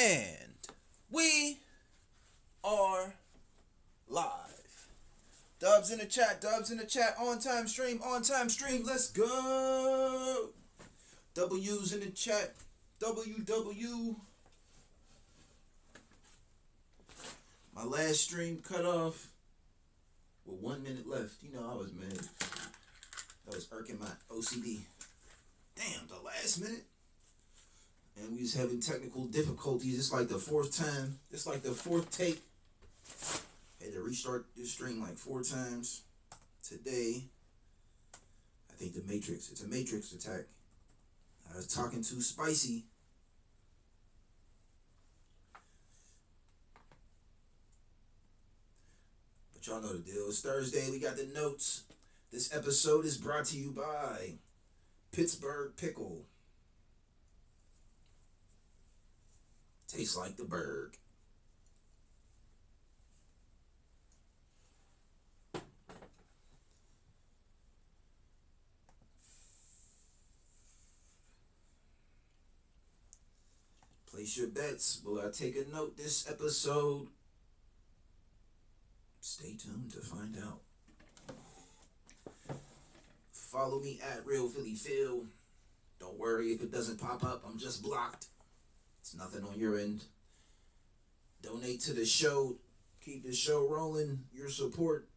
And we are live. Dubs in the chat, on time stream, let's go. W's in the chat, WW. My last stream cut off with 1 minute left. You know, I was mad. That was irking my OCD. Damn, the last minute. And we was having technical difficulties. It's like the fourth time. It's like the fourth take. Had to restart this stream like 4 times today. I think it's a Matrix attack. I was talking too spicy. But y'all know the deal. It's Thursday. We got the notes. This episode is brought to you by Pittsburgh Pickle. Tastes like the Berg. Place your bets. Will I take a note this episode? Stay tuned to find out. Follow me at RealPhillyPhil. Don't worry if it doesn't pop up. I'm just blocked. It's nothing on your end. Donate to the show. Keep the show rolling. Your support.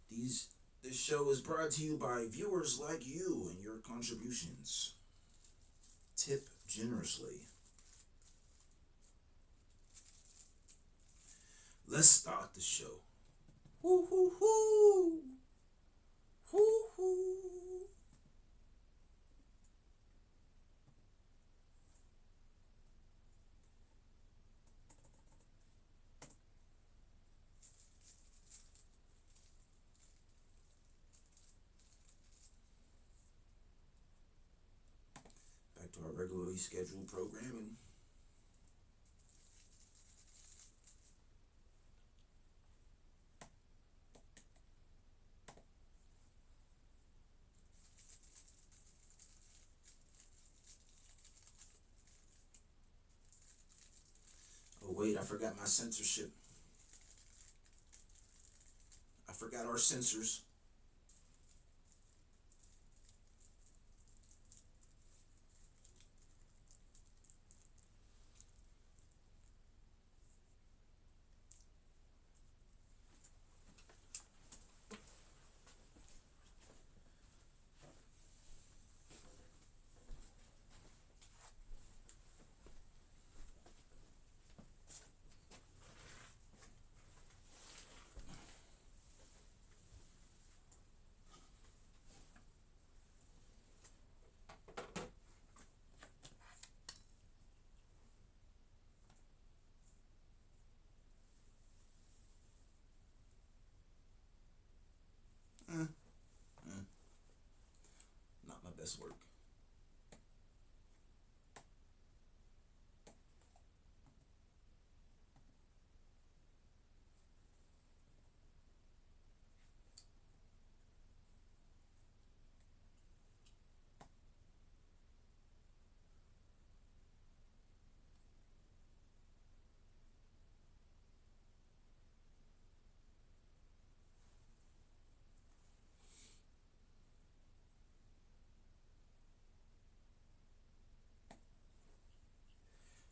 This show is brought to you by viewers like you and your contributions. Tip generously. Let's start the show. Hoo hoo hoo. Hoo hoo. Back to our regularly scheduled programming. Oh wait, I forgot my censorship. I forgot our censors. Not my best work.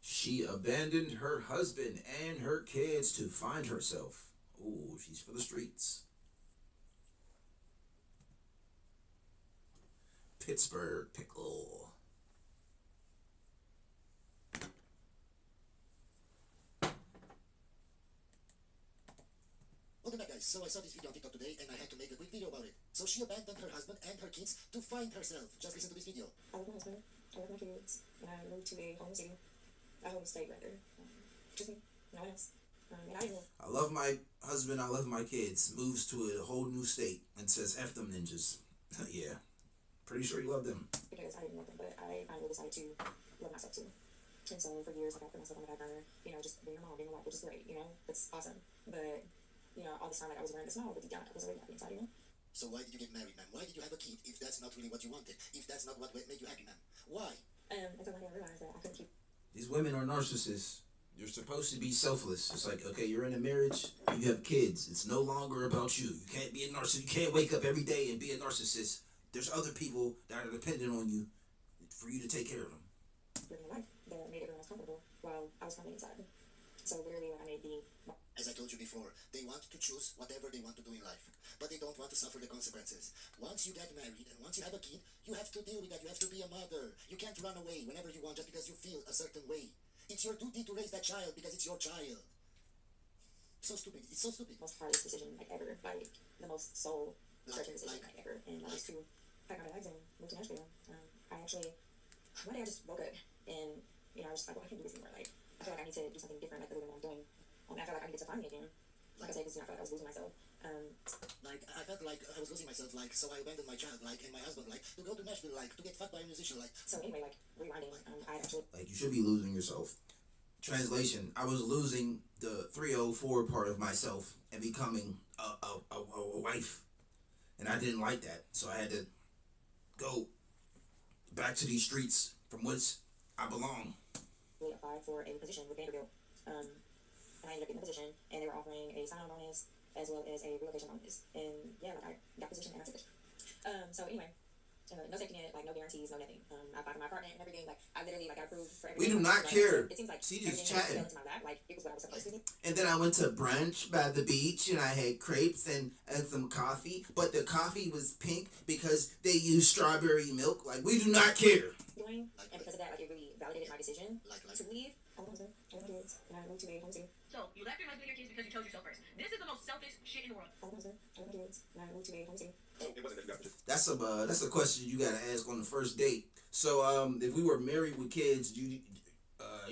She abandoned her husband and her kids to find herself. Ooh, she's for the streets. Pittsburgh Pickle. Welcome back, guys. So I saw this video on TikTok today and I had to make a quick video about it. So she abandoned her husband and her kids to find herself. Just listen to this video. I love my husband, I love my kids, and I moved to a home city, a home state rather. Just me, no one else. And I love my husband, I love my kids. Moves to a whole new state and says F them ninjas. Yeah. Pretty sure you love them. because I didn't love them, but I finally decided to love myself too. And so for years, like I put myself on the back burner, just being a mom, being a wife, which is great, it's awesome. But, all this time, like I was wearing a smile, but deep down, I was already happy inside. So why did you get married, ma'am? Why did you have a kid if that's not really what you wanted? If that's not what made you happy, ma'am? Why? And so one day I realized that I couldn't keep. These women are narcissists. You're supposed to be selfless. It's like, okay, you're in a marriage, you have kids. It's no longer about you. You can't be a narcissist. You can't wake up every day and be a narcissist. There's other people that are dependent on you for you to take care of them. Living a life that made everyone else comfortable while I was crumbling inside. So literally, when I made the. As I told you before, they want to choose whatever they want to do in life, but they don't want to suffer the consequences. Once you get married and once you have a kid, you have to deal with that. You have to be a mother. You can't run away whenever you want just because you feel a certain way. It's your duty to raise that child because it's your child. So stupid. It's so stupid. Most hardest decision like ever, like the most soul searching decision like ever, and I was to pack my bags and move to Nashville. I actually one day I just woke up and I was just like, well, I can't do this anymore. Like I feel like I need to do something different, like other than what I'm doing. I felt like I needed to find me again. Like I said, because I felt like I was losing myself. Like I felt like I was losing myself. Like so I abandoned my child. Like and my husband. Like to go to Nashville. Like to get fucked by a musician. Like so anyway, like rewinding. I actually Like, you should be losing yourself. Translation: I was losing the 304 part of myself and becoming a wife, and I didn't like that, so I had to go back to these streets from whence I belong. applied for a position with Vanderbilt. And I ended up getting the position, and they were offering a sign-on bonus as well as a relocation bonus. And yeah, like I got position and I took it. So anyway, no safety net, like no guarantees, no nothing. I applied for my apartment and everything. Like I literally got approved for everything. We do not care. It seems like She just everything chatting. fell into my lap. Like it was what I was supposed to do. And then I went to brunch by the beach, and I had crepes and some coffee, but the coffee was pink because they used strawberry milk. Like, we do not care. Doing, and because of that, like it really validated my decision to leave. I was home, I went to kids, and I moved to a home city. So, you left your husband and your kids because you chose yourself first. This is the most selfish shit in the world. I was home, I went to kids, and I moved to a home city. It wasn't that you got just That's a question you gotta ask on the first date. So, if we were married with kids, you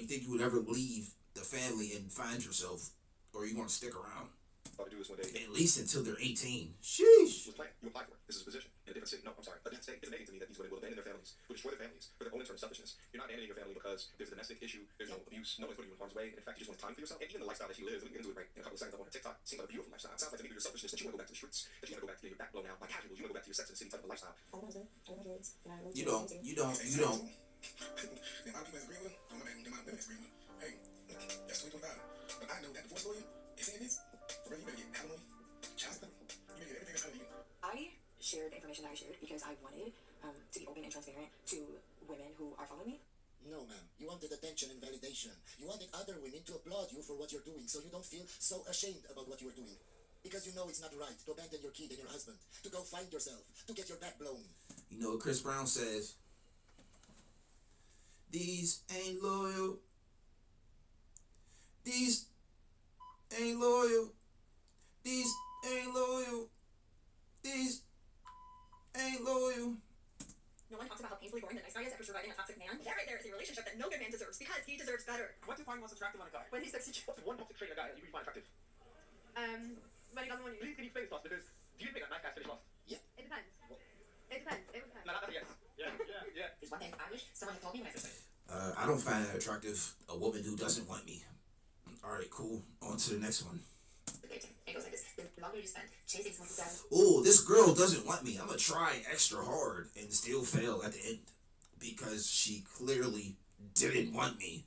think you would ever leave the family and find yourself, or you want to stick around thought to do this one day. at least until they're 18? Sheesh. Was planned. You applied for it. This is a position in a different city. No, I'm sorry. A different state. It's amazing to me that these women will abandon their families, will destroy their families for their own internal selfishness. You're not abandoning your family because there's a domestic issue, there's no abuse, no one's putting you in harm's way, and in fact, you just want time for yourself. And even the lifestyle that she lives, we can get into it right in a couple of seconds up on her TikTok, seems like a beautiful lifestyle. It sounds like to me through your selfishness that you want to go back to the streets, that you want to go back to your back blown out by casuals, you want to go back to your Sex and the City type of lifestyle. I was home, I went to kids, and I moved You to a don't. home city. You don't. You don't. The amount of people that's agreeing with him, the amount of women that's agreeing with him. Hey, that's 2025. But I know that divorce lawyer is saying this. Bro, you better get alimony, child support. You better get everything that's out of you. I shared the information that I shared because I wanted to be open and transparent to women who are following me. no, ma'am. You wanted attention and validation. You wanted other women to applaud you for what you're doing, so you don't feel so ashamed about what you are doing. Because you know it's not right to abandon your kid and your husband, to go find yourself, to get your back blown. You know what Chris Brown says? These ain't loyal. These ain't loyal. These ain't loyal. These ain't loyal. No one talks about how painfully boring the nice guy is after surviving a toxic man. That right there is a relationship that no good man deserves because he deserves better. What do you find most attractive on a guy? When he's sexy. What's one toxic trait in a guy that you find attractive? But he doesn't want you. Please, can you explain this to us? Because do you think a nice guy's finished off? It depends. It depends. It depends. No, not yes. Yeah. There's one thing I wish someone had told me when I first started. I don't find that attractive. A woman who doesn't want me. All right, cool. On to the next one. It goes like this. The longer you spend chasing someone who does Oh, this girl doesn't want me. I'm gonna try extra hard and still fail at the end because she clearly didn't want me.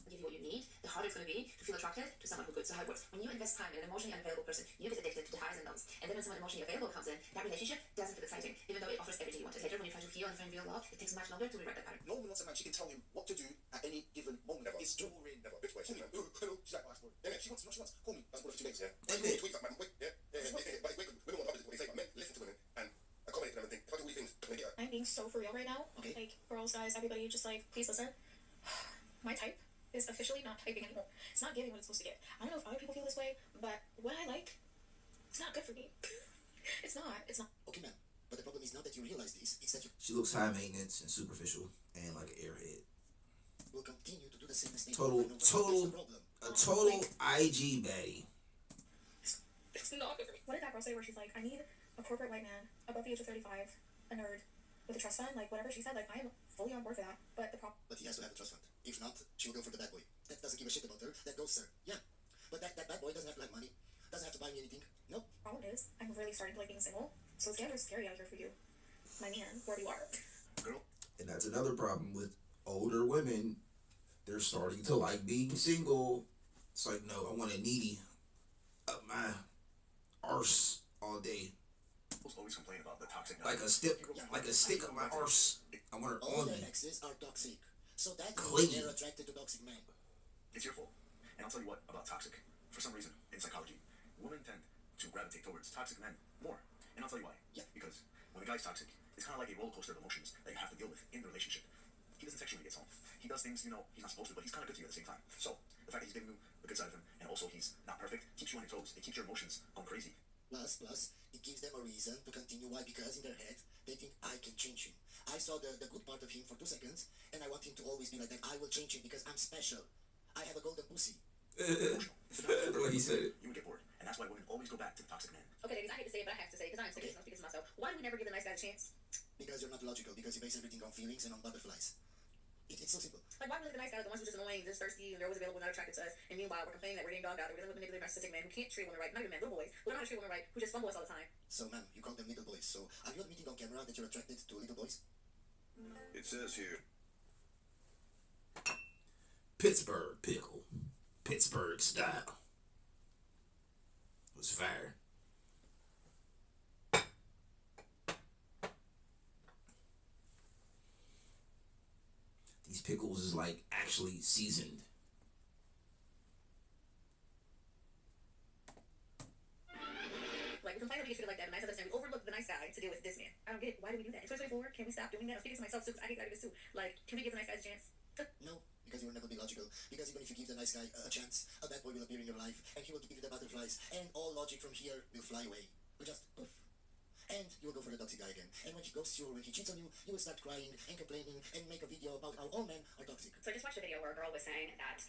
give you what you need, the harder it's going to be to feel attracted to someone who could. So how it works. When you invest time in an emotionally unavailable person, you get addicted to the highs and lows. And then when someone emotionally available comes in, that relationship doesn't feel exciting, even though it offers everything you want. Later, when you try to heal and find real love, it takes much longer to rewrite that pattern. No woman wants a man. She can tell him what to do at any given moment. Never. It's boring. Never. Bitch, wait. Hello. She's like, oh, yeah, man, she wants. Call me. That's for 2 days. Yeah. Wait. Tweets up, man. Wait. Yeah. But women want opposite what they say. But men listen to women and accommodate them and think. If I do weird things, I'm gonna get her. I'm being so for real right now. Okay. Like, girls, guys, everybody, just like, please listen. My type is officially not typing anymore. It's not giving what it's supposed to get. I don't know if other people feel this way, but what I like, it's not good for me. It's not. Okay, ma'am. But the problem is not that you realize this. It's that you She looks high maintenance and superficial and like an airhead. will continue to do the same mistake. Total- over and over. total- That's the problem. A total IG baddie. It's not good for me. What did that girl say where she's like, I need a corporate white man above the age of 35, a nerd, with a trust fund? Like, whatever she said, like, I am fully on board for that. But the problem But he has to have a trust fund. If not, she'll go for the bad boy. That doesn't give a shit about her. That goes her. Yeah. But that bad boy doesn't have to have money. Doesn't have to buy me anything. No. is, I'm really starting to like being single. So it's getting scary out here for you. My man, where you are. Girl, And that's another problem with older women. They're starting to like being single. It's like, no, I want a needy up my arse all day. Always complain about the toxic. Like a stick up my arse. I want her All on their me. exes are toxic. So that Clean. means they're attracted to toxic men. It's your fault. And I'll tell you what about toxic. For some reason, in psychology, women tend to gravitate towards toxic men more. And I'll tell you why. Yeah. Because when a guy's toxic, it's kind of like a roller coaster of emotions that you have to deal with in the relationship. He doesn't text you when he gets home. He does things, he's not supposed to, but he's kind of good to you at the same time. So, the fact that he's giving you the good side of him, and also he's not perfect, keeps you on your toes. It keeps your emotions on crazy. Plus, it gives them a reason to continue. Why? Because in their head, they think, I can change him. I saw the good part of him for 2 seconds, and I want him to always be like that. I will change him because I'm special. I have a golden pussy. The way he said it. You would get bored. And that's why women always go back to the toxic man. Okay, ladies, I hate to say it, but I have to say it because I'm sick of speaking to myself. Why do we never give the nice guy a chance? Because you're not logical, because you base everything on feelings and on butterflies. It's so simple. Like, why do we let the nice guys, the ones who are just annoying, just thirsty, and they're always available, not attracted to us, and meanwhile, we're complaining that we're getting dogged out, that we're dealing with manipulative, narcissistic men who can't treat women right, not even men, little boys, who don't know how to treat women right, who just fumble us all the time. So, ma'am, you call them little boys. So, are you admitting on camera that you're attracted to little boys? It says here. Pittsburgh pickle. Pittsburgh style. It was fire. These pickles is like actually seasoned. Like, we complain that we get treated like that, and nice others, and we overlook the nice guy to deal with this man. I don't get it. Why do we do that? In 2024, can we stop doing that? I'm speaking to myself too, because I hate this too. Like, can we give the nice guys a chance? No, because you will never be logical. Because even if you give the nice guy a chance, a bad boy will appear in your life, and he will give you the butterflies, and all logic from here will fly away. Will just poof. And you will go for the toxic guy again. And when he ghosts you or when he cheats on you, you will start crying and complaining and make a video about how all men are toxic. So I just watched a video where a girl was saying that,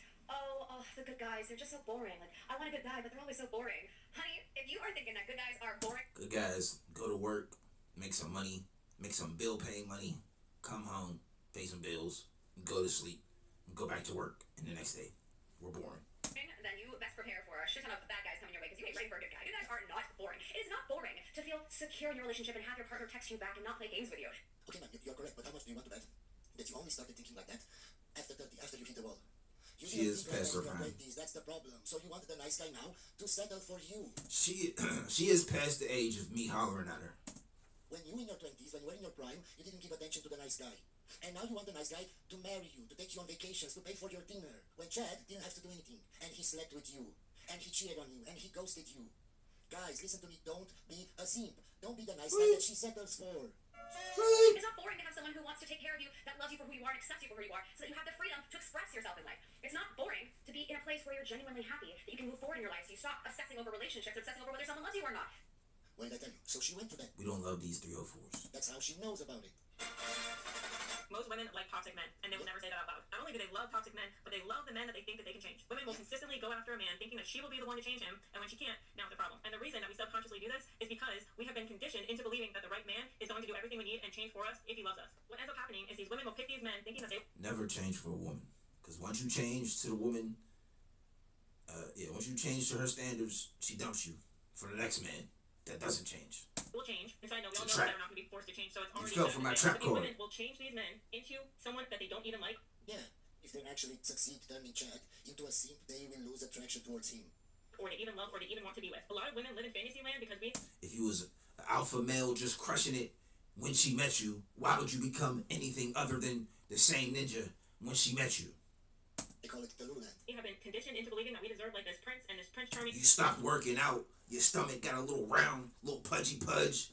the good guys, they're just so boring. Like, I want a good guy, but they're always so boring. Honey, if you are thinking that good guys are boring... Good guys go to work, make some money, make some bill paying money, come home, pay some bills, go to sleep, go back to work, and the next day, we're boring. then you best prepare for a shit ton of bad guys coming your way because you ain't ready for a good guy. Good guys are not boring. It is not boring to feel secure in your relationship and have your partner text you back and not play games with you. Okay, ma'am, you're correct, but how much do you want to bet that you only started thinking like that after 30, after you hit the wall? You She is past her in your prime. 20s, that's the problem. So you wanted a nice guy now to settle for you. She is past the age of me hollering at her. When you in your 20s, when you were in your prime, you didn't give attention to the nice guy. And now you want the nice guy to marry you, to take you on vacations, to pay for your dinner. When Chad didn't have to do anything, and he slept with you, and he cheated on you, and he ghosted you. Guys, listen to me, don't be a simp. Don't be the nice guy that she settles for. It's not boring to have someone who wants to take care of you, that loves you for who you are and accepts you for who you are, so that you have the freedom to express yourself in life. It's not boring to be in a place where you're genuinely happy, that you can move forward in your life, so you stop obsessing over relationships, obsessing over whether someone loves you or not. What did I tell you? So she went to bed. We don't love these 304s. That's how she knows about it. Most women like toxic men, and they will never say that out loud. Not only do they love toxic men, but they love the men that they think that they can change. Women will consistently go after a man thinking that she will be the one to change him, and when she can't, now it's a problem. And the reason that we subconsciously do this is because we have been conditioned into believing that the right man is going to do everything we need and change for us if he loves us. What ends up happening is these women will pick these men thinking that they Never change for a woman. Because once you change to the woman, once you change to her standards, she dumps you for the next man that doesn't change. will change. And so I know we all It's know a that trap. they're not going to be forced to change, so it's already fell for my set. trap But these card. women will change these men into someone that they don't even like. Yeah, if they actually succeed turning Chad into a simp, they will lose attraction towards him. Or they even love, or they even want to be with. A lot of women live in fantasy land because we If you was an alpha male just crushing it when she met you, why would you become anything other than the same ninja when she met you? They call it the Lululand. have been conditioned into believing that we deserve like this prince and this prince charming. You stopped working out, your stomach got a little round, little pudgy pudge.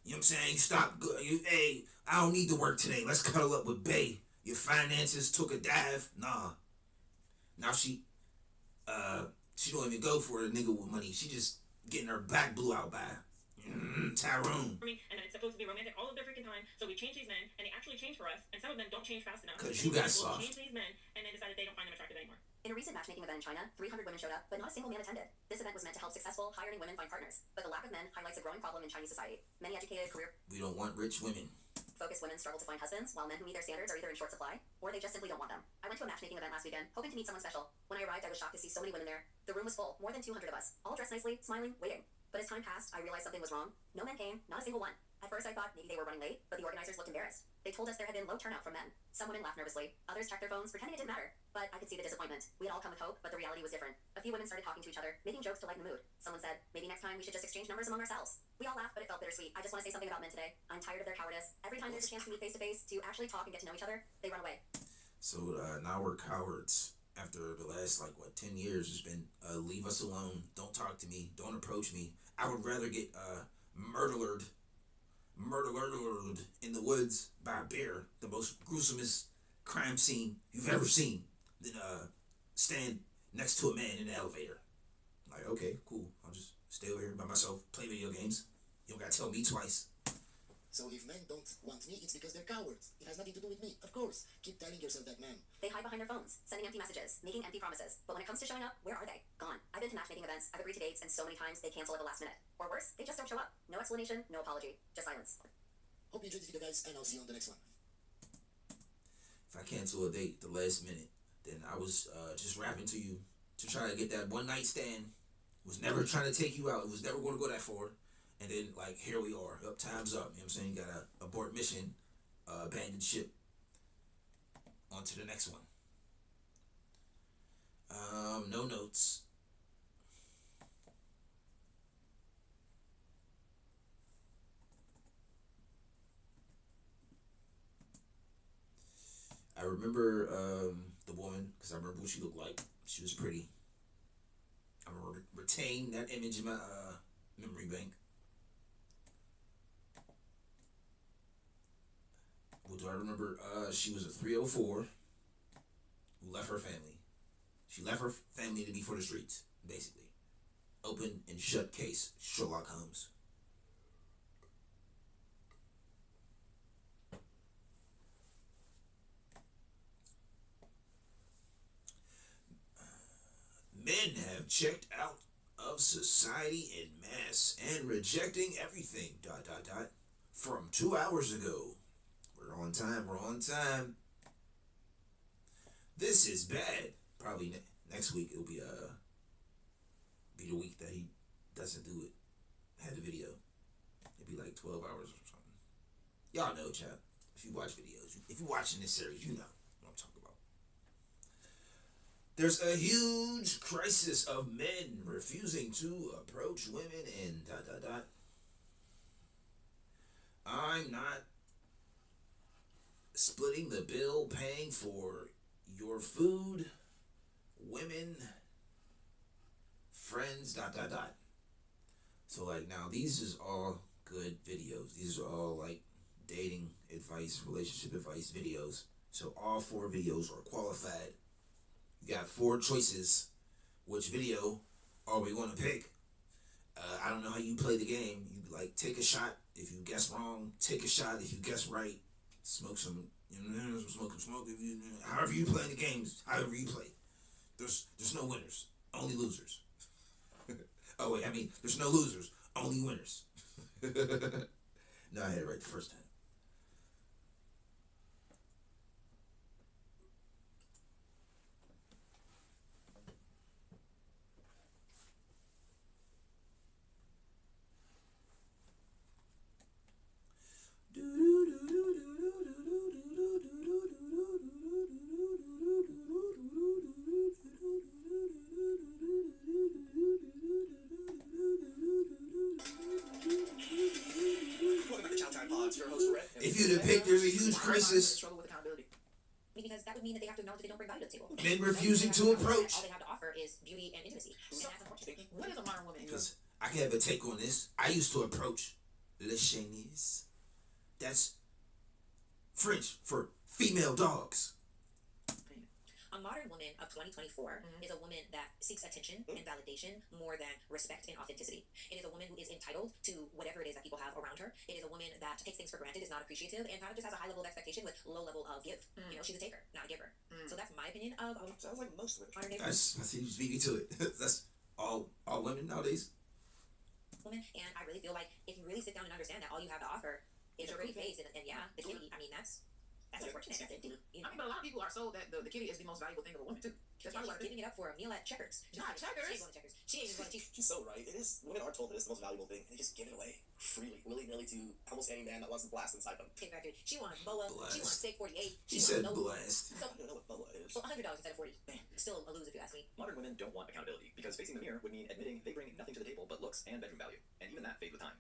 You know what I'm saying? You stopped, hey, I don't need to work today. Let's cuddle up with Bae. Your finances took a dive. Nah. Now she don't even go for a nigga with money. She just getting her back blew out by Tyrone. And then it's supposed to be romantic all of their freaking time. So we change these men, and they actually change for us. And some of them don't change fast enough. Because you got We'll soft. change these men, and then decide that they don't find them attractive anymore. In a recent matchmaking event in China, 300 women showed up, but not a single man attended. This event was meant to help successful, high-earning women find partners. But the lack of men highlights a growing problem in Chinese society. Many educated, We don't want rich women. career-focused women struggle to find husbands, while men who meet their standards are either in short supply, or they just simply don't want them. I went to a matchmaking event last weekend, hoping to meet someone special. When I arrived, I was shocked to see so many women there. The room was full, more than 200 of us, all dressed nicely, smiling, waiting. But as time passed, I realized something was wrong. No men came, not a single one. At first I thought maybe they were running late, but the organizers looked embarrassed. They told us there had been low turnout from men. Some women laughed nervously. Others checked their phones, pretending it didn't matter. But I could see the disappointment. We had all come with hope, but the reality was different. A few women started talking to each other, making jokes to lighten the mood. Someone said, maybe next time we should just exchange numbers among ourselves. We all laughed, but it felt bittersweet. I just want to say something about men today. I'm tired of their cowardice. Every time there's a chance to meet face to face, to actually talk and get to know each other, they run away. So now we're cowards. After the last 10 years, it's been leave us alone, don't talk to me, don't approach me. I would rather get murdered in the woods by a bear, the most gruesomest crime scene you've ever seen, than stand next to a man in an elevator. Like, okay, cool, I'll just stay over here by myself, play video games. You don't gotta tell me twice. So if men don't want me, it's because they're cowards. It has nothing to do with me, of course. Keep telling yourself that, man. They hide behind their phones, sending empty messages, making empty promises. But when it comes to showing up, where are they? Gone. I've been to matchmaking events, I've agreed to dates, and so many times they cancel at the last minute. Or worse, they just don't show up. No explanation, no apology, just silence. Hope you enjoyed this video, guys, and I'll see you on the next one. If I cancel a date the last minute, then I was just rapping to you to try to get that one night stand. Was never trying to take you out. It was never going to go that far. And then, here we are. Time's up. You know what I'm saying? Got to abort mission, abandon ship. On to the next one. No notes. I remember the woman, because I remember what she looked like. She was pretty. I'm going to retain that image in my memory bank. What do I remember? She was a 304 who left her family. She left her family to be for the streets, basically. Open and shut case, Sherlock Holmes. Men have checked out of society in mass and rejecting everything, ... from 2 hours ago. We're on time. This is bad. Probably next week it'll be the week that he doesn't do it. Had the video. It'd be 12 hours or something. Y'all know, chat. If you watch videos, if you're watching this series, you know what I'm talking about. There's a huge crisis of men refusing to approach women and ... I'm not splitting the bill, paying for your food, women, friends, ... So now these is all good videos. These are all dating advice, relationship advice videos. So all 4 videos are qualified. You got 4 choices. Which video are we going to pick? I don't know how you play the game. You take a shot if you guess wrong. Take a shot if you guess right. Smoke some, smoke. If you, however you play the games, however you play. There's no winners, only losers. Oh wait, there's no losers, only winners. No, I had it right the first time. If you depict there's a huge crisis, because that would mean that they have to acknowledge that they don't bring value to the table. men refusing to approach. All they have to offer is beauty and intimacy. And that's unfortunate. What is a modern woman? Because I can have a take on this. I used to approach les chiennes. That's French for female dogs. A modern woman of 2024 is a woman that seeks attention and validation more than respect and authenticity. It is a woman who is entitled to whatever it is that people have around her. It is a woman that takes things for granted, is not appreciative, and kind of just has a high level of expectation with low level of give. She's a taker, not a giver. So that's my opinion of sounds like most women. modern day I see you just beat me to it. That's all women nowadays. women. And I really feel like if you really sit down and understand that all you have to offer is a pretty face and yeah, the kitty. That's unfortunate. But a lot of people are sold that the kitty is the most valuable thing of a woman too. There's probably giving it up for a meal at Checkers. Not Checkers. She ain't going to Checkers. She ain't even going to She's so right. It is. Women are told that it's the most valuable thing. They just give it away freely, willy-nilly to almost any man that wants to blast inside them. Exactly. She wants boa. Blast. She wants steak 48. He said wants blast. So, I don't know what boa is. well, $100 instead of 40. Still a lose if you ask me. Modern women don't want accountability because facing the mirror would mean admitting they bring nothing to the table but looks and bedroom value, and even that fades with time.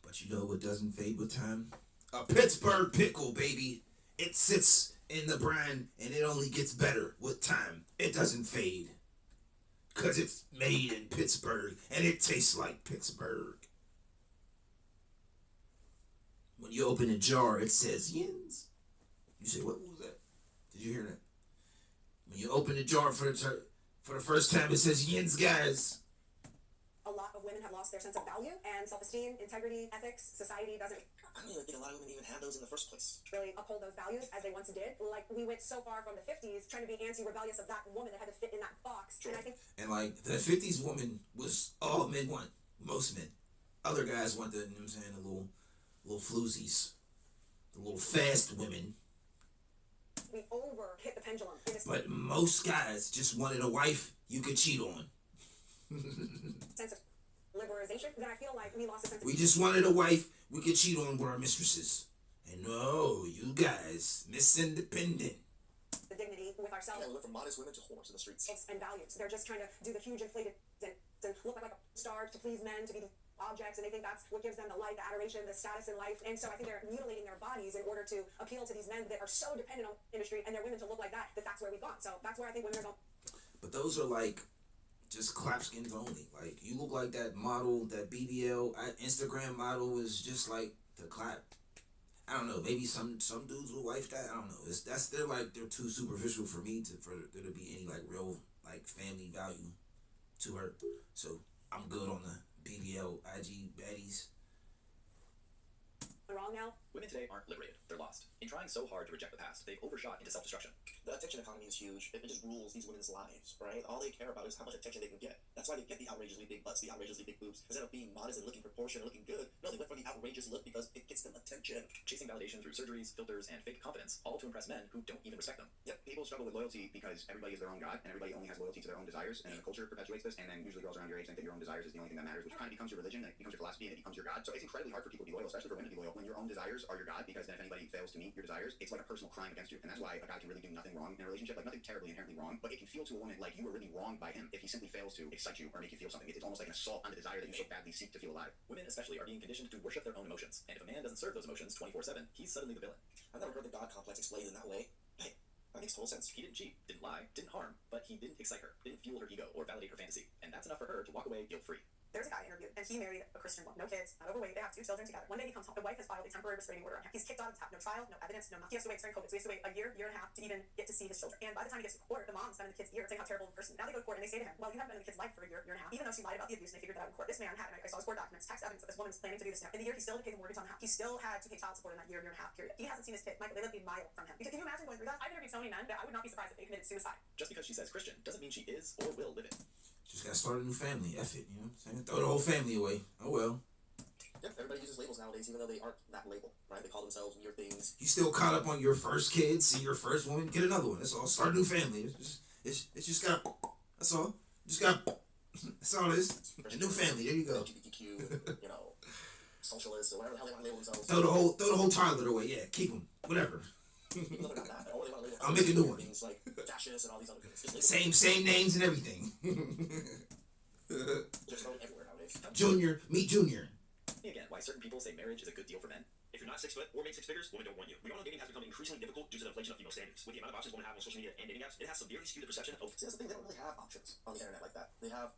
But you know what doesn't fade with time? A Pittsburgh pickle, baby. It sits in the brine and it only gets better with time. It doesn't fade. Because it's made in Pittsburgh and it tastes like Pittsburgh. When you open a jar, it says yins. You say, what was that? Did you hear that? When you open a jar for the first time, it says yins, guys. A lot of women have lost their sense of value and self-esteem, integrity, ethics. Society doesn't I don't even think a lot of women even have those in the first place. really uphold those values as they once did. Like, we went so far from the 50s trying to be anti-rebellious of that woman that had to fit in that box. Sure. And I think And like the 50s woman was all men want. Most men. Other guys want the, you know what I'm saying, the little floozies. The little fast women. we over hit the pendulum in this But most guys just wanted a wife you could cheat on. sense of liberalization. Then I feel like we lost a sense of We just wanted a wife we could cheat on with our mistresses. And no, you guys, Miss Independent. the dignity with ourselves Yeah, we went from modest women to whores in the streets. and values. They're just trying to do the huge inflated and look like a star to please men, to be objects, and they think that's what gives them the light, the adoration, the status in life. And so I think they're mutilating their bodies in order to appeal to these men that are so dependent on industry and their women to look like that, that's where we've gone. So that's where I think women are going. But those are like just clapskins only. Like you look like that model, that BBL Instagram model is just like the clap. I don't know. Maybe some dudes will wife that. I don't know. They're too superficial for me for there to be any like real like family value to her. So I'm good on the BBL IG baddies. Wrong now. Women today aren't liberated, they're lost. In trying so hard to reject the past, they've overshot into self-destruction. The attention economy is huge. It just rules these women's lives, right? All they care about is how much attention they can get. That's why they get the outrageously big butts, the outrageously big boobs. Instead of being modest and looking proportionate and looking good, no, they went for the outrageous look because it gets them attention. Chasing validation through surgeries, filters, and fake confidence, all to impress men who don't even respect them. Yep, people struggle with loyalty because everybody is their own god, and everybody only has loyalty to their own desires, and the culture perpetuates this, and then usually girls around your age think that your own desires is the only thing that matters, which kind of becomes your religion, and it becomes your philosophy, and it becomes your god. So it's incredibly hard for people to be loyal, especially for women to be loyal, when your own desires are your god, because then if anybody fails to meet your desires, it's like a personal crime against you, and that's why a guy can really do nothing wrong in a relationship, like nothing terribly inherently wrong, but it can feel to a woman like you were really wronged by him if he simply fails to excite you or make you feel something. It's almost like an assault on the desire that you so badly seek to feel alive. Women especially are being conditioned to worship their own emotions, and if a man doesn't serve those emotions 24/7, he's suddenly the villain. I've never heard the God complex explained in that way. Hey, that makes total sense. He didn't cheat, didn't lie, didn't harm, but he didn't excite her, didn't fuel her ego or validate her fantasy, and that's enough for her to walk away guilt-free. There's a guy interviewed, and he married a Christian woman. No kids, not overweight. They have 2 children together. One day he comes home. The wife has filed a temporary restraining order on him. He's kicked out of the top. No trial, no evidence, no nothing. He has to wait. It's during COVID, so he has to wait a year and a half to even get to see his children. And by the time he gets to court, the mom's been in the kid's ear saying how terrible of a person. Now they go to court and they say to him, well, you haven't been in the kid's life for a year and a half. Even though she lied about the abuse and they figured that out in court. This man had, and I saw his court documents, text evidence that this woman's planning to do this now. In the year, he still had to pay the mortgage on the house. He still had to pay child support in that year and a half period. He hasn't seen his kid. Michael, they live a mile from him. Can you imagine going through that? I've interviewed so many men that I would not be surprised if they committed suicide. Just because she says Christian doesn't mean she is or will live it. Just gotta start a new family. F it, you know what I'm saying? Throw the whole family away. Oh well. Yeah, everybody uses labels nowadays, even though they aren't that label, right? They call themselves weird things. You still caught up on your first kid, see your first woman, get another one. That's all. Start a new family. It's just got. That's all. Just got. That's all it is. A new family. There you go. LGBTQ, you know, socialists, or whatever the hell they want to label themselves. Throw the whole toilet away. Yeah, keep them. Whatever. Even though they're not that, or they want to label I'll make a new one. things like fascists and all these other things. Just Same names and everything. just thrown everywhere nowadays. Junior, meet Junior. Again, why certain people say marriage is a good deal for men. If you're not 6 foot or make 6 figures, women don't want you. We all know dating has become increasingly difficult due to the inflation of female standards. With the amount of options women have on social media and dating apps, it has severely skewed the perception of. See, that's the thing, they don't really have options on the internet like that. They have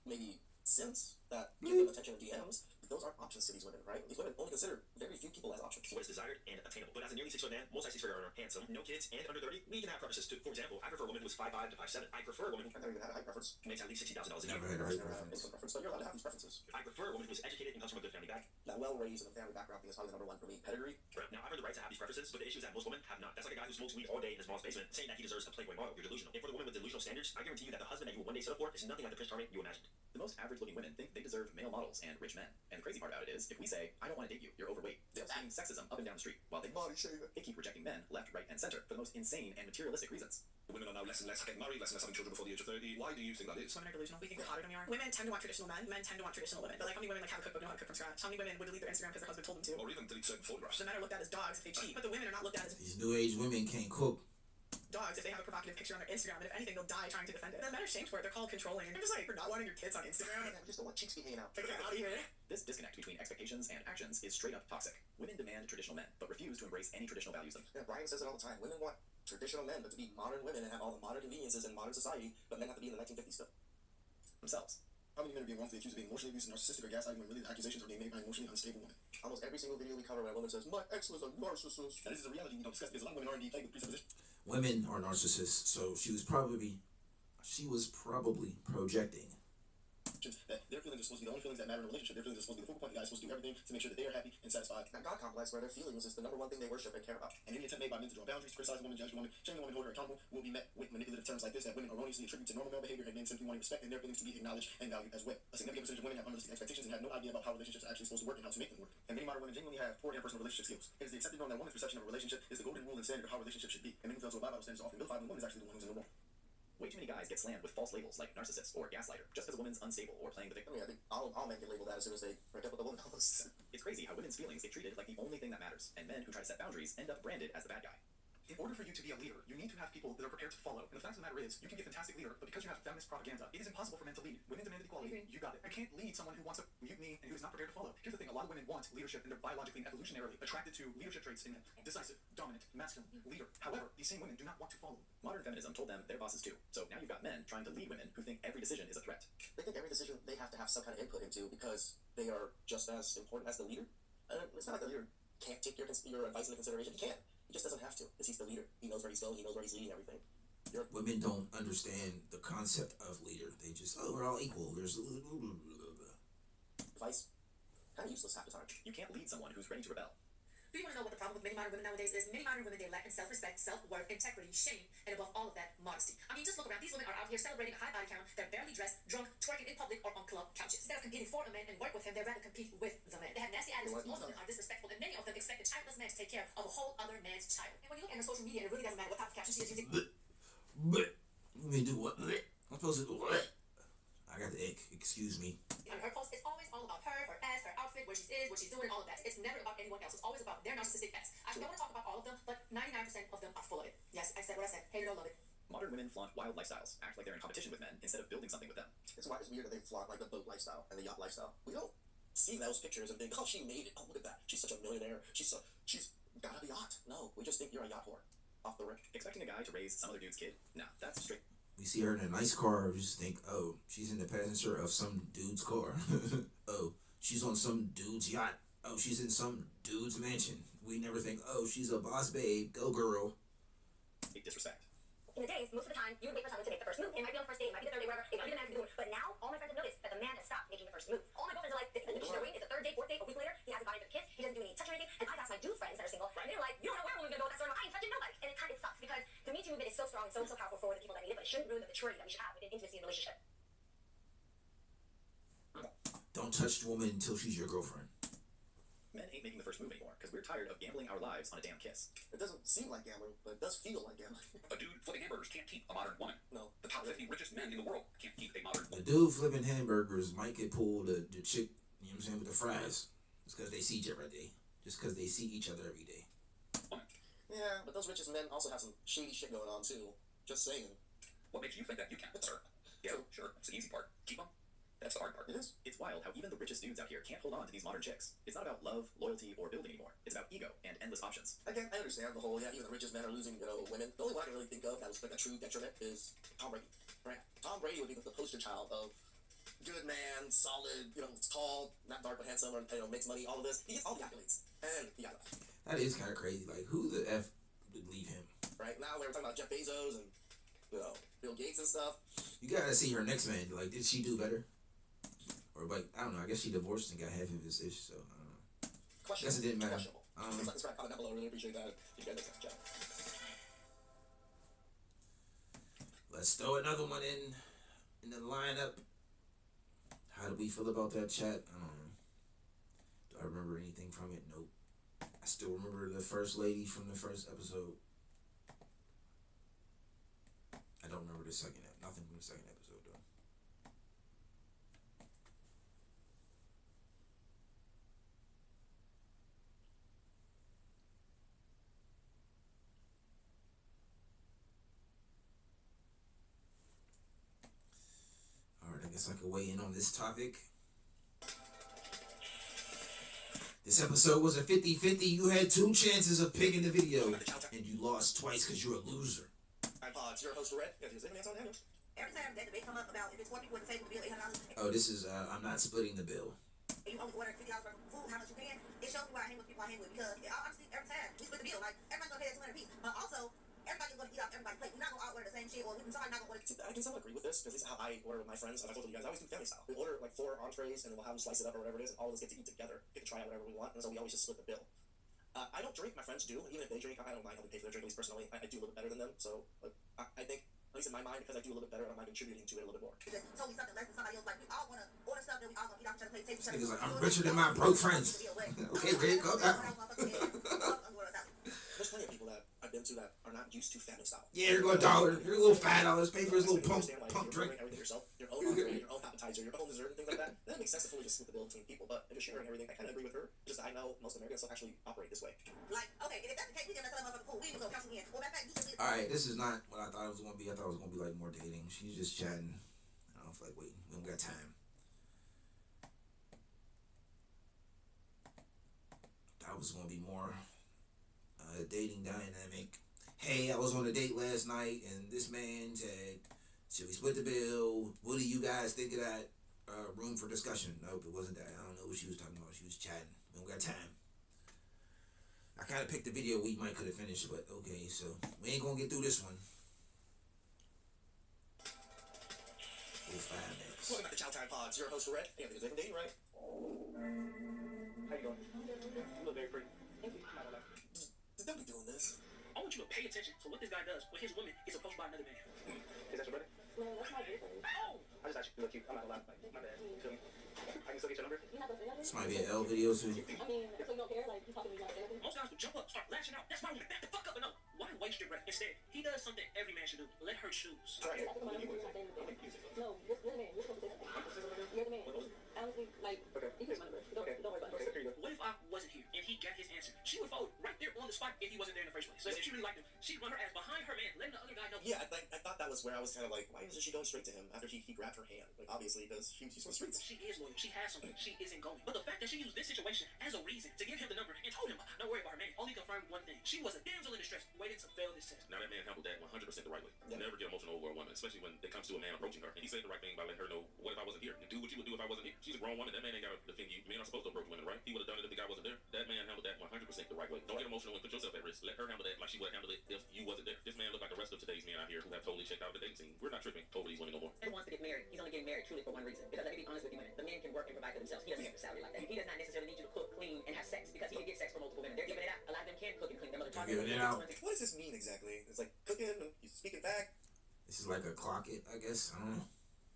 maybe simps that give them attention in DMs, but those aren't options to these women, right? These women only consider very few people as options. What is desired and attainable. But as a nearly 6 foot man, multi 6 figure earner, handsome, no kids, and under 30, we can have preferences too. For example, I prefer a woman who is 5'5" to 5'7". I prefer a woman who I've never even had a height preference. makes at least $60,000 a year. Never had a height preference. Income preference, but you're allowed to have these preferences. I prefer a woman who is educated and comes from a good family background. That well-raised and family background thing is probably the number one for me. Pedigree. Right. Now, I've earned the right to have these preferences, but the issue is that most women have not. That's like a guy who smokes weed all day in his mom's basement, saying that he deserves a Playboy model. You're delusional. And for the woman with delusional standards, I guarantee you that the husband that you will one day settle for is nothing like the Prince Charming you imagined. The most average-looking women think they deserve male models and rich men. And the crazy part about it is, if we say, I don't want to date you, you're overweight, they'll scream sexism up and down the street, while they keep rejecting men left, right, and center for the most insane and materialistic reasons. Women are now less and less getting married, less and less having children before the age of 30. Why do you think that is? Women are delusional. We think we're hotter than we are. Women tend to want traditional men. Men tend to want traditional women. But like, how many women like have a cookbook, know how to cook from scratch? How many women would delete their Instagram because their husband told them to? Or even delete certain photographs. The men are looked at as dogs if they cheat, but the women are not looked at as These new age women can't cook. dogs if they have a provocative picture on their Instagram, and if anything, they'll die trying to defend it. And the men are shamed for it. They're called controlling. And I'm just like, for not wanting your kids on Instagram. Man, we just don't want cheeks be hanging out. Get out of here. This disconnect between expectations and actions is straight up toxic. Women demand traditional men, but refuse to embrace any traditional values them. Yeah, Brian says it all the time. Women want traditional men, but to be modern women and have all the modern conveniences in modern society, but men have to be in the 1950s still. Themselves. How many men are being wrongfully accused of being emotionally abusive, narcissistic, or gaslighting when really the accusations are being made by emotionally unstable women? Almost every single video we cover where a woman says, my ex was a narcissist. And this is a reality we don't discuss because a lot of women are indeed plagued with presupposition. Women are narcissists, so she was probably projecting. That their feelings are supposed to be the only feelings that matter in a relationship. Their feelings are supposed to be the focal point. The guy is supposed to do everything to make sure that they are happy and satisfied. That God complex where their feelings is the number one thing they worship and care about. And any attempt made by men to draw boundaries, criticize a woman, judge a woman, shame a woman, hold her accountable, will be met with manipulative terms like this that women erroneously attribute to normal male behavior and men simply wanting respect and their feelings to be acknowledged and valued as well. A significant percentage of women have unrealistic expectations and have no idea about how relationships are actually supposed to work and how to make them work. And many modern women genuinely have poor interpersonal relationship skills. It is the accepted norm that woman's perception of a relationship is the golden rule and standard of how relationships should be. And men who fail to abide by those standards are often vilified when the woman is actually the one who's in the wrong. Way too many guys get slammed with false labels like narcissist or gaslighter just because a woman's unstable or playing the victim. I mean, I think all men get labeled that as soon as they break up with a woman almost. It's crazy how women's feelings get treated like the only thing that matters, and men who try to set boundaries end up branded as the bad guy. In order for you to be a leader, you need to have people that are prepared to follow. And the fact of the matter is, you can be a fantastic leader, but because you have feminist propaganda, it is impossible for men to lead. Women demanded equality. You got it. I can't lead someone who wants a mutiny and who is not prepared to follow. Here's the thing, a lot of women want leadership and they're biologically and evolutionarily attracted to leadership traits in men. Decisive, dominant, masculine, leader. However, these same women do not want to follow. Modern feminism told them they're bosses too. So now you've got men trying to lead women who think every decision is a threat. They think every decision they have to have some kind of input into because they are just as important as the leader. It's not like the leader can't take your advice into consideration. He can. He just doesn't have to, because he's the leader. He knows where he's going, he knows where he's leading everything. Women don't understand the concept of leader. They just, we're all equal. There's advice, kind of useless half the time. You can't lead someone who's ready to rebel. Do you want to know what the problem with many modern women nowadays is? Many modern women, they lack in self-respect, self-worth, integrity, shame, and above all of that, modesty. I mean, just look around. These women are out here celebrating a high body count. They're barely dressed, drunk, twerking in public, or on club couches. Instead of competing for a man and work with him, they'd rather compete with the man. They have nasty attitudes. Most of them are disrespectful, and many of them expect a childless man to take care of a whole other man's child. And when you look at her social media, it really doesn't matter what type of caption she is using. Let me do what? I'm supposed to do what? I got the ick. Excuse me. On her post, it's always all about her ass, her outfit, where she is, what she's doing, all of that. It's never about anyone else. It's always about their narcissistic ass. I don't want to talk about all of them, but 99% of them are full of it. Yes, I said what I said. Hate it or love it. Modern women flaunt wild lifestyles, act like they're in competition with men instead of building something with them. It's weird that they flaunt like the boat lifestyle and the yacht lifestyle. We don't see those pictures and think, oh, she made it. Oh, look at that. She's such a millionaire. She's got a yacht. No, we just think you're a yacht whore. Off the rip. Expecting a guy to raise some other dude's kid? Nah, that's straight. We see her in a nice car, we just think, oh, she's in the passenger of some dude's car. Oh, she's on some dude's yacht. Oh, she's in some dude's mansion. We never think, oh, she's a boss babe. Go, girl. Disrespect. In the days, most of the time, you would wait for someone to make the first move. It might be on the first date, it might be the third date, whatever. It might be the man to do it. But now, all my friends have noticed that the man has stopped making the first move. All my girlfriends are like, the initial they're waiting is the third date, fourth date, a week later, he hasn't gone in for the kiss, he doesn't do any touch or anything. And I've asked my dude friends that are single, and they're like, you don't know where we're gonna go with that sort of, I ain't touching nobody. And it sucks because the Me Too movement is so strong and so powerful for the people that need it, but it shouldn't ruin the maturity that we should have within intimacy and relationship. Don't touch the woman until she's your girlfriend. Men ain't making the first move anymore because we're tired of gambling our lives on a damn kiss. It doesn't seem like gambling, but it does feel like gambling. A dude flipping hamburgers can't keep a modern woman. No. The top 50 richest men in the world can't keep a modern The woman. dude flipping hamburgers might get pulled the chick, you know what I'm saying, with the fries. Just because they see each other every day. Just because they see each other every day. Yeah, but those richest men also have some shady shit going on too. Just saying. What makes you think that you can, sir? Yeah, sure. It's the easy part. Keep them. That's the hard part. It is. It's wild how even the richest dudes out here can't hold on to these modern chicks. It's not about love, loyalty, or building anymore. It's about ego and endless options. Again, I understand the whole, even the richest men are losing, women. The only one I can really think of that was like a true detriment is Tom Brady. Right? Tom Brady would be the poster child of good man, solid, tall, not dark but handsome, or, makes money, all of this. He gets all the accolades. And he got left. That is kind of crazy. Like, who the F would leave him? Right? Now we're talking about Jeff Bezos and, Bill Gates and stuff. You gotta see her next man. Like, did she do better? Or, like, I don't know. I guess she divorced and got half of his ish, so I don't know. Questionable. Guess it didn't matter. Questionable. It's like comment down below. Really appreciate that. You guys next time. Let's throw another one in the lineup. How do we feel about that chat? I don't know. Do I remember anything from it? Nope. I still remember the first lady from the first episode. I don't remember the second. Nothing from the second episode though. Alright, I guess I could weigh in on this topic. This episode was a 50-50. You had 2 chances of picking the video, and you lost twice because you're a loser. It's your host, Red. Every time that debate come up about if it's 4 people at the table, the bill $800. Oh, this is, I'm not splitting the bill. And you only order $50 worth of food, how much you paying? It shows me why I hang with people I hang with because honestly, every time we split the bill, like everybody's gonna pay that 200 piece. But also, everybody's gonna eat off everybody's plate. We're not gonna all order the same shit, or somebody's not gonna order. I can somewhat agree with this because this is how I order with my friends. And I told you guys, I always do family style. We order like 4 entrees and then we'll have them slice it up or whatever it is, and all of us get to eat together, get to try out whatever we want, and so we always just split the bill. I don't drink. My friends do. Even if they drink, I don't mind helping pay for their drink. At least personally, I do a little bit better than them. So I think, at least in my mind, because I do a little bit better, I don't mind contributing to it a little bit more. Just told me something less than somebody else. Like we all wanna order stuff that we all gonna eat off each other's plate. Take each other's Niggas like, I'm richer than my broke friends. Okay, Red, go down. There's plenty of people that I've been to that are not used to family style. Yeah, here go $1. Here a little $5. Pay for his little pump drink. Everything yourself, your own entree, your own appetizer, your own dessert, and things like that. Then it makes sense to fully just split the bill between people. But if you're sharing everything, I kind of agree with her. Just I know most Americans don't actually operate this way. Like, okay, if that's the case, we can let someone pool. We even go count again. Well, matter of fact, you should. Alright, this is not what I thought it was gonna be. I thought it was gonna be like more dating. She's just chatting. I don't feel like waiting. We don't got time. That was gonna be more dating dynamic. Hey, I was on a date last night and this man said, should we split the bill? What do you guys think of that? Room for discussion. Nope, it wasn't that. I don't know what she was talking about. She was chatting. We don't got time. I kind of picked the video we might could have finished, but okay, so we ain't gonna get through this one. 5 minutes. Welcome back to Chow Time Pods. Your host, Red. Yeah, because they're dating, right? How you doing? You look very pretty. Thank you. Don't be doing this. I want you to pay attention to what this guy does when his woman is approached by another man. Is that your brother? No, that's my boyfriend. Oh! I just thought you look cute. I'm not gonna lie. My bad. You feel me? I can still get your number? You're not gonna say that? This might be an L video too. I mean, so you don't care? Like, you talking to me like that? Most guys would jump up, start lashing out. That's my woman. Back the fuck up and no. Why waste your breath? Instead, he does something every man should do. Let her choose. Try it. No, you're the man. You're supposed to say something. You're the man. Honestly, like, you can use my number. Don't worry about it. Here you go. What if I wasn't here and he got his answer? She would fold right there on the spot if he wasn't there in the first place. So if she really liked him, she'd run her ass behind her man, letting the other guy know. Yeah, I thought that was where I was kind of like, why isn't she going straight to him after he grabbed her hand? Like, obviously, because she's on the streets. She is loyal. She has something. She isn't going. But the fact that she used this situation as a reason to give him the number and told him, don't worry about her man, only confirmed one thing. She was a damsel in distress, waiting to fail this test. Now that man handled that 100% the right way. Yeah. Never get emotional over a woman, especially when it comes to a man approaching her. And he said the right thing by letting her know, what if I wasn't here? And do what you would do if I wasn't here. She's a grown woman. That man ain't got to defend you. Men are supposed to approach women, right? He would have done it if the guy wasn't there. That man handled that 100% the right way. Don't get emotional and put yourself at risk. Let her handle that like she would have handled it if you wasn't there. This man looked like the rest of today's men out here who have totally checked out the dating scene. We're not tripping over these women no more. He wants to get married. He's only getting married truly for one reason. Because let me be honest with you, women. The men can work and provide for themselves. He doesn't have a salary like that. He does not necessarily need you to cook, clean, and have sex because he can get sex from multiple women. They're giving it out. A lot of them can cook and clean. Their mother taught them. What does this mean exactly? It's like cooking and you speaking back. This is like a clock it, I guess. I don't know.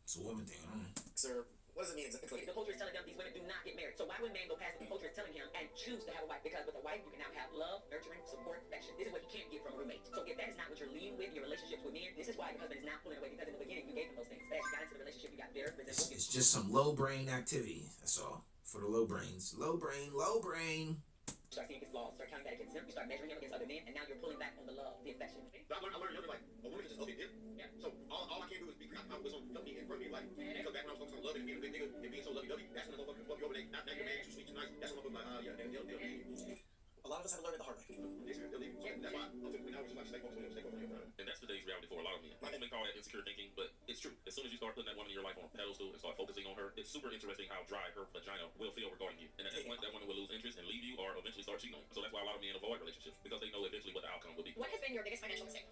It's a woman thing. I don't know. Sir, what does it mean exactly? The culture is telling them these women do not get married. So why would a man go past what the culture is telling him and choose to have a wife? Because with a wife, you can now have love, nurturing, support, affection. This is what he can't get from a roommate. So if that is not what you're leading with, your relationships with men, this is why your husband is now pulling away. Because in the beginning, you gave him those things. But as you got into the relationship, you got bitter, resentful. It's just some low brain activity. That's all. For the low brains. Low brain, low brain. You start seeing his flaws, start counting that against him, you start measuring him against other men, and now you're pulling back on the love, the affection. I learned younger, like, a woman can just love me, yeah. So all I can't do is be with some dumb nigga in front of me, like, because back when I was focused on love and being a big nigga and being so lovey-dovey, that's when the motherfucker fuck you over there. Not your man, too sweet, too nice. That's when I'm like, yeah, they'll leave. A lot of us have to learn it the hard way. They'll leave. That's why when I was just like, stay focused on him. And that's today's reality for a lot of men. People may call that insecure thinking, but it's true. As soon as you start putting that woman in your life on a pedestal and start focusing on her, it's super interesting how dry her vagina will feel regarding you. And at that point, that woman will lose interest and leave you or eventually start cheating on you. So that's why a lot of men avoid relationships, because they know eventually what the outcome will be. What has been your biggest financial mistake?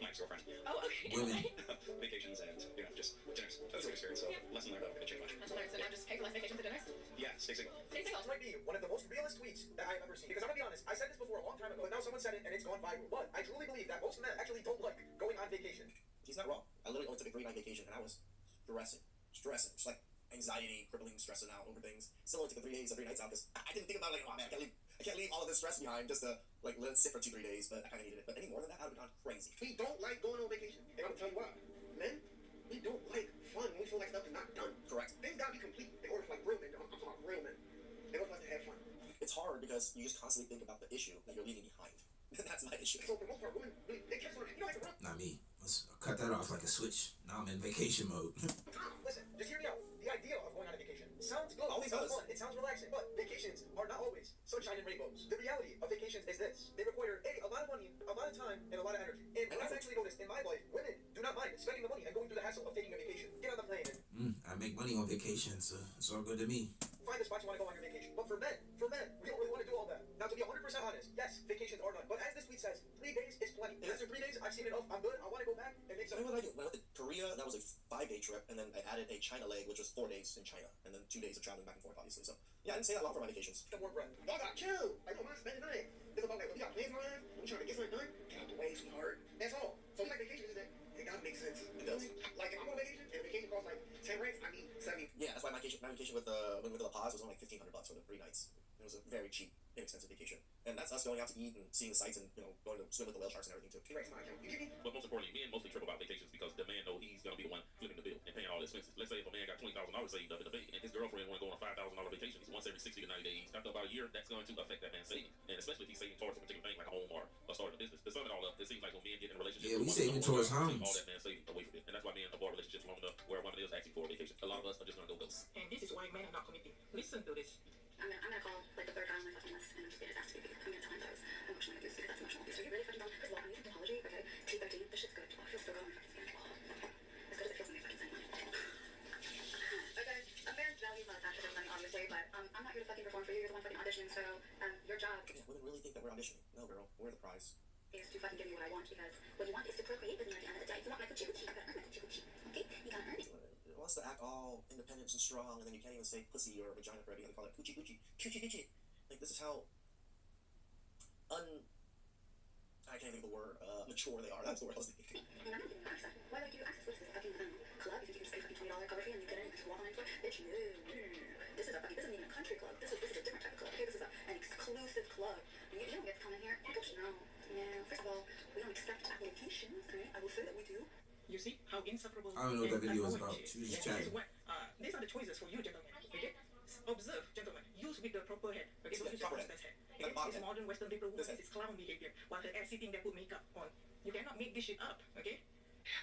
My ex-girlfriend. Oh, okay. Women. Vacations and, just dinners. That's the experience. So lesson learned, it changed much. Lesson learned. So now just pay for less vacations and dinners? Yeah, stay single. Stay single. This might be one of the most realist tweets that I've ever seen. Because I'm gonna be honest, I said this before a long time ago, but now someone said it and it's gone viral. But I truly believe that most men actually don't like going on vacation. He's not wrong. I literally only took a 3-night vacation and I was stressing. Just like anxiety, crippling, stressing out over things. Still only took the 3 days or 3 nights out because I didn't think about it like, oh man, I can't leave all of this stress behind just to like let it sit for 2-3 days. But I kind of needed it. But any more than that, I would have gone crazy. We don't like going on vacation, and I'm gonna tell you why. Men, we don't like fun when we feel like stuff is not done. Correct. Things gotta be complete in order for like real men. I'm talking about real men. In order for us to have fun. It's hard because you just constantly think about the issue that you're leaving behind. That's my issue. So for the most part, women, they catch on. You know, like a Not me. Let's cut that off like a switch. Now I'm in vacation mode. Listen, just hear me out. The idea of going on a vacation sounds good. Always it sounds does. fun. It sounds relaxing. But vacations are not always sunshine and rainbows. The reality of vacations is this: they require a lot of money, a lot of time, and a lot of energy. And what I've actually noticed in my life, women do not mind spending the money and going through the hassle of taking a vacation. Get on the plane and I make money on vacation, so it's all good to me. find the spots you want to go on your vacation. But for men, we don't really want to do all that. Now, to be 100% honest, yes, vacations are nice. But as this tweet says, 3 days is plenty. After 3 days, I've seen enough. I'm good. I want to go back and make So some. what I do? When I went to Korea, that was a 5-day trip, and then I added a China leg, which was 4 days in China, and then 2 days of traveling back and forth, obviously. So yeah, I didn't say that long for my vacations. Some more breath. Y'all got chill. Like, I'm not spending nothing. It's about like, when we got plans in our lives, when we trying to get something done, get out the way, sweetheart. That's all. So we like vacation is that it gotta make sense. It does. Like, if I'm on vacation and vacation costs like 10 racks, I need 70. Yeah, that's why my vacation with La Paz was only like $1,500 for the 3 nights. It was a very cheap, inexpensive vacation, and that's us going out to eat and seeing the sights and going to swim with the whale sharks and everything too. Racks, my account. You get me? But most importantly, men mostly trip about vacations because the man know he's gonna be the one flipping the bill and paying all the expenses. Let's say if a man got $20,000 saved up in the bank and his girlfriend want to go on a $5,000 vacation, it's once every 60 to 90 days. After about a year, that's going to affect that man's savings, and especially if he's saving towards a particular thing like a home or starting a business. To sum it all up, it seems like when men get in a relationship, Yeah, we with saving someone, towards take homes. all that man's savings away from it, and that's why men avoid relationships long enough where a woman is asking for a vacation. A lot of us are just gonna go ghost. And this is why men are not committing. Listen to this. I'm gonna call like the third guy on my fucking list and I'm just gonna ask you because I'm gonna tell him that I was emotionally abused because that's emotional abuse. Are you really fucking dumb? First of all, I need an apology, okay? T13, this shit's good. Oh, it feels so good on my fucking skin. Oh, as good as it feels on your fucking skin. Okay, a man's values not attached to his money, obviously, but I'm not here to fucking perform for you. You're the one fucking auditioning, so your job Yeah, women really think that we're auditioning. No, girl, we're the prize. is to fucking give me what I want because what you want is to procreate with me at the end of the day. You want my coochie coochie, you gotta earn my coochie coochie, okay? You gotta earn it. It wants to act all independent and strong, and then you can't even say pussy or vagina for everything. They call it coochie coochie, coochie coochie. Like this is how I can't think of the word mature they are. That's the word I was thinking. I'm not giving you access. Why would I give you access? What is this, a fucking club? You think you can just pay fucking $20 cover fee and you get in and just walk on into it? Bitch, no. This is a fucking, this isn't even a country club. This is a different type of club. Okay, this is an exclusive club. And you don't get to come in here. Bitch, no. No. First of all, we don't accept applications, right? I will say that we do. You see how inseparable. I don't know what that and video is annoying about. she She was just This chatting. is what, these are the choices for you, gentlemen. Okay? Observe, gentlemen. Use with the proper head. Okay? Don't use your Proper husband's head. Like Okay? bottom It's head. modern Western liberal woman. This head. It's clown behavior. While her ass sitting there put makeup on. You cannot make this shit up. Okay?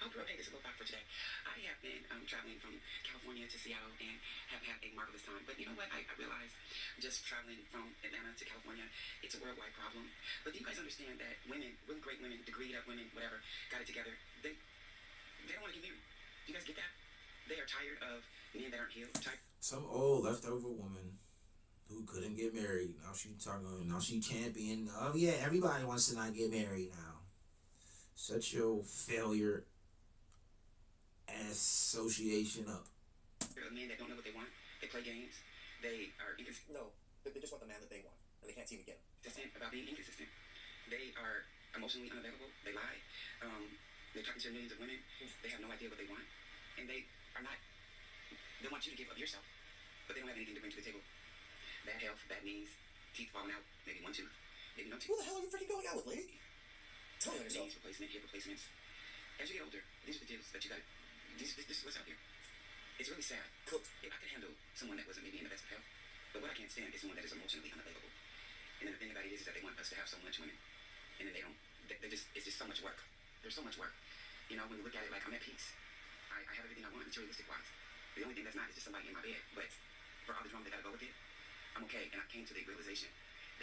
I'll pay this a little back for today. I have been traveling from California to Seattle and have had a marvelous time. But you know what? I realized just traveling from Atlanta to California, it's a worldwide problem. But do you guys understand that women, really great women, degreed up women, whatever, got it together, they don't want to get married. Do you guys get that? They are tired of men that aren't healed. Some old leftover woman who couldn't get married. Now she champion. Oh yeah, everybody wants to not get married now. Such your failure association up. Men that don't know what they want, they play games, they are inconsistent. No, they just want the man that they want, and they can't seem to get him. Consistent about being inconsistent. They are emotionally unavailable. They lie. They're talking to millions of women. They have no idea what they want, and they are not. They want you to give of yourself, but they don't have anything to bring to the table. Bad health, bad knees, teeth falling out, maybe one tooth, maybe no tooth. Who the hell are you freaking going out with, lady? Tell me yourself. Knees replacement, hip replacements. As you get older, these are the deals that you got. This is what's out here. It's really sad. Cooked. If I could handle someone that wasn't maybe in the best of health, but what I can't stand is someone that is emotionally unavailable. And then the thing about it is that they want us to have so much women, and then they don't. It's just so much work. There's so much work. You know, when you look at it, like I'm at peace. I have everything I want materialistic wise. The only thing that's not is just somebody in my bed. But for all the drama that gotta go with it, I'm okay. And I came to the realization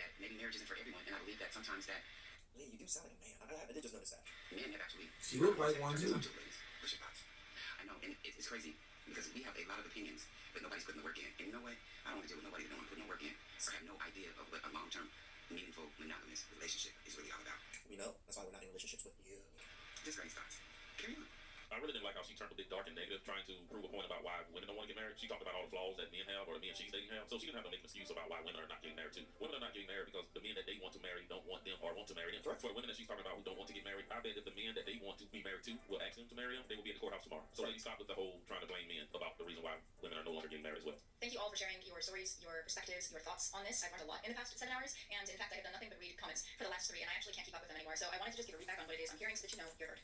that maybe marriage isn't for everyone, and I believe that sometimes that. Lady, you do sound like a man. I did just notice that. Men have actually. She looked like one too. Ladies, what's your thoughts? I know, and it's crazy because we have a lot of opinions, but nobody's putting the work in. And you know what? I don't want to deal with nobody that don't want to put no work in or have no idea of what a long-term, meaningful, monogamous relationship is really all about. We know. That's why we're not in relationships with you. Just great thoughts. Carry on. I really didn't like how she turned a bit dark and negative, trying to prove a point about why women don't want to get married. She talked about all the flaws that men have or the men she's dating have, so she didn't have to make an excuse about why women are not getting married too. Women are not getting married because the men that they want to marry don't want them or want to marry them. For the women that that she's talking about who don't want to get married, I bet if the men that they want to be married to will ask them to marry them, they will be in the courthouse tomorrow. So ladies, stop with the whole trying to blame men about the reason why women are no longer getting married as well. Thank you all for sharing your stories, your perspectives, your thoughts on this. I've learned a lot in the past 7 hours, and in fact, I have done nothing but read comments for the last 3, and I actually can't keep up with them anymore. So I wanted to just give a read back on what it is I'm hearing so that you know you're heard.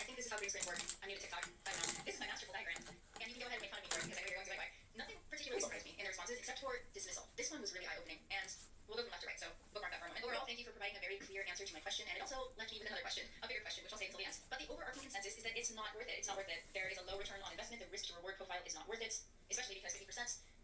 I think this is how green screen work. I'm new to TikTok. I know. This is my masterful diagram, and you can go ahead and make fun of me for it because I know you're going to anyway. Nothing particularly surprised me in the responses except for dismissal. This one was really eye-opening, and we'll go from left to right, so bookmark that for a moment. Overall, thank you for providing a very clear answer to my question, and it also left me with another question, a bigger question, which I'll save until the end. But the overarching consensus is that it's not worth it. It's not worth it. There is a low return on investment. The risk to reward profile is not worth it, especially because 50%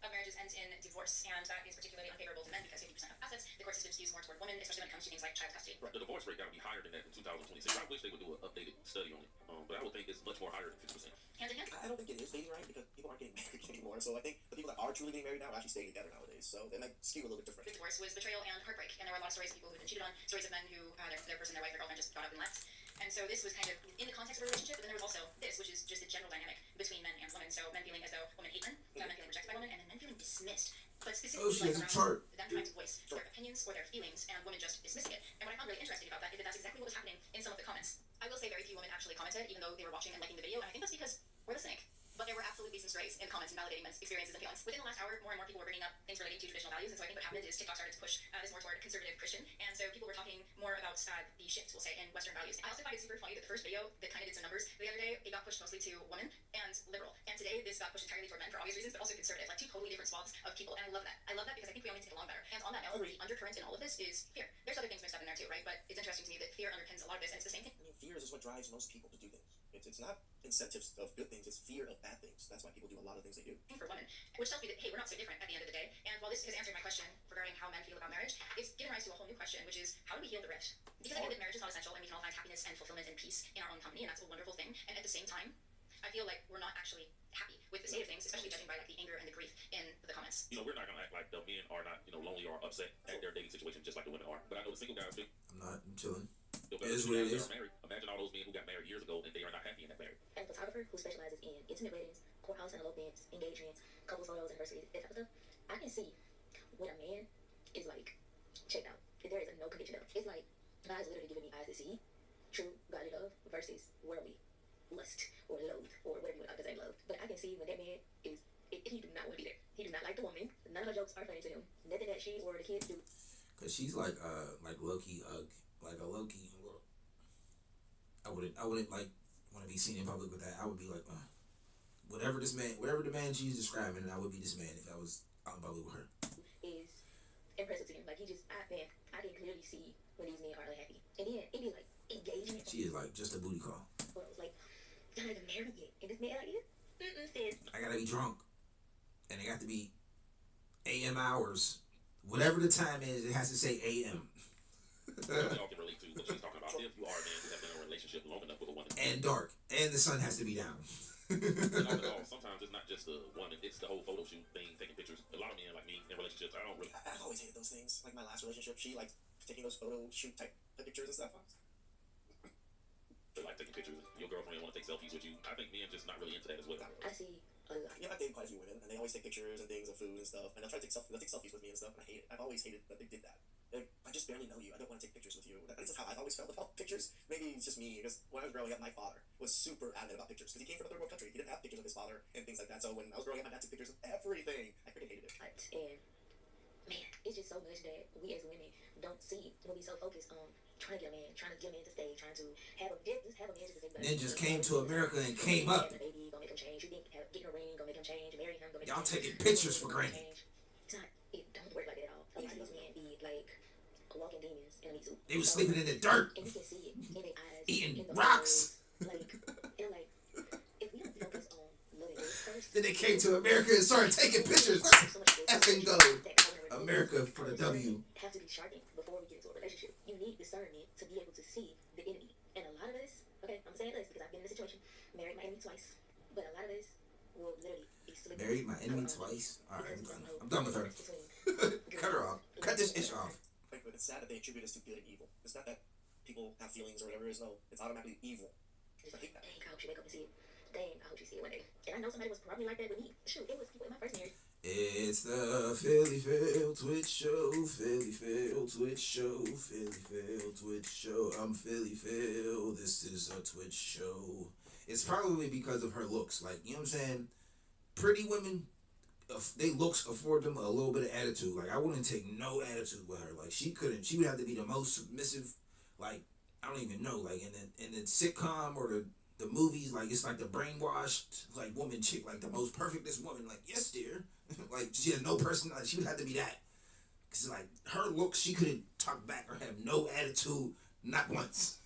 of marriages ends in divorce, and that is particularly unfavorable to men because 50% of assets, the court system skews more toward women, especially when it comes to things like child custody. Right. The divorce rate got to be higher than that in 2026. I wish they would do an updated study on it, but I would think it's much more higher than 50%. Hand in hand. I don't think it is dating right because people aren't getting married anymore. So I think the people that are truly getting married now are actually staying together nowadays. So they might skew a little bit different. The divorce was betrayal and heartbreak, and there were a lot of stories of people who had been cheated on, stories of men who their person, their wife, their girlfriend just got up and left. And so this was kind of in the context of a relationship, but then there was also this, which is just the general dynamic between men and women. So men feeling as though women hate men, men feeling rejected by women, and then men feeling dismissed. But specifically like around them trying to voice their opinions or their feelings, and women just dismissing it. And what I found really interesting about that is that that's exactly what was happening in some of the comments. I will say very few women actually commented, even though they were watching and liking the video, and I think that's because we're listening. But there were absolutely some strays in comments and validating men's experiences and feelings. Within the last hour, more and more people were bringing up things relating to traditional values, and so I think what happened is TikTok started to push this more toward conservative Christian, and so people were talking more about the shift, we'll say, in Western values. I also find it super funny that the first video that kind of did some numbers the other day, it got pushed mostly to women and liberal, and today this got pushed entirely toward men for obvious reasons, but also conservative, like 2 totally different swaths of people, and I love that. I love that because I think we all need to get along better. And on that note, the undercurrent in all of this is fear. There's other things mixed up in there too, right? But it's interesting to me that fear underpins a lot of this, and it's the same thing. I mean, fear is what drives most people to do things. It's not incentives of good things, it's fear of bad things. That's why people do a lot of things they do. For women, which tells me that, hey, we're not so different at the end of the day. And while this has answered my question regarding how men feel about marriage, it's given rise to a whole new question, which is, how do we heal the rift? Because I think that marriage is not essential, and we can all find happiness and fulfillment and peace in our own company, and that's a wonderful thing. And at the same time, I feel like we're not actually happy with the state of things, especially judging by like the anger and the grief in the comments. You know, we're not gonna act like the men are not, lonely or upset at their dating situation just like the women are. But I know the single guys too. I'm not. I'm chilling. It is what it is. Imagine all those men who got married years ago and they are not happy in that marriage. I'm a photographer who specializes in intimate weddings, courthouse and elopements, engagements, couples photos, anniversaries, that type of stuff. I can see when a man is like checked out. If there is no conviction of, it's like God is literally giving me eyes to see true godly love versus worldly lust or loathe or whatever you want to say love. But I can see when that man is, he do not want to be there. He do not like the woman. None of her jokes are funny to him. Nothing that she or the kids do. Cause she's like low-key like a low-key. I wouldn't like want to be seen in public with that. I would be like, whatever the man she's describing, I would be this man if I was out in public with her. Is impressive to him. Like I can clearly see when these men are unhappy. And then it be like engagement. She is like just a booty call. Well, it was like, you're not even married yet. And this man like, sis. I gotta be drunk. And it got to be AM hours. Whatever the time is, it has to say AM. We all can relate to what she's talking about. If you are a man who has been in a relationship long enough with a woman. And dark. And the sun has to be down. And all in all, sometimes it's not just the woman, it's the whole photo shoot thing, taking pictures. A lot of men like me in relationships, I've always hated those things. Like my last relationship, she liked taking those photo shoot type pictures and stuff. They like taking pictures. Your girlfriend want to take selfies with you. I think men just not really into that as well. I see a lot. Yeah, I've dated quite a few women, and they always take pictures and things of food and stuff, and they'll try to take selfies with me and stuff, and I hate it. I've always hated that they did that. Like, I just barely know you. I don't want to take pictures with you. That's just how I've always felt about pictures. Maybe it's just me, because when I was growing up, my father was super adamant about pictures, because he came from a third world country. He didn't have pictures of his father and things like that. So when I was growing up, my dad took pictures of everything. I freaking hated it. And man, it's just so much that we as women don't see when we so focused on trying to get a man to stay, trying to have a man just to stay. Ninjas came to America and came up. Having a baby gonna make him change. You think getting a ring gonna make him change. Marrying him gonna make him Y'all change. taking pictures for granted. It's not. It don't work like that at all. A lot of these men be like walking demons in a meat suit. They was sleeping in the dirt. And you can see it in their eyes. Eating in the rocks. Like, and like, if we don't focus on loving this first. Then they came to America and started taking pictures. Let's effing go. America for the W. Have to be sharpened before we get into a relationship. You need discernment to be able to see the enemy. And a lot of us, okay, I'm saying this because I've been in this situation, married my enemy twice, but a lot of us will literally be sleeping. Married my enemy twice? Alright, I'm done with her. Cut her off. Cut this ish off. Like, but it's sad that they attribute us to good and evil. It's not that people have feelings or whatever it is. No, it's automatically evil. I hate that. Dang, I hope she wake up and see it. Dang, I hope she see it one day. And I know somebody was probably like that with me. Shoot, it was people in my first marriage. It's the Philly Phil Twitch Show. Philly Phil Phil Twitch show. Philly Phil Twitch show. I'm Philly Phil. This is a Twitch show. It's probably because of her looks. Like, you know what I'm saying? Pretty women, they looks afford them a little bit of attitude. Like, I wouldn't take no attitude with her. Like, she would have to be the most submissive. Like, I don't even know. Like, in the sitcom or the movies, like, it's like the brainwashed, like, woman chick, like, the most perfectest woman. Like, yes, dear. Like, she has no personality. She would have to be that. Because, like, her looks, she couldn't talk back or have no attitude, not once.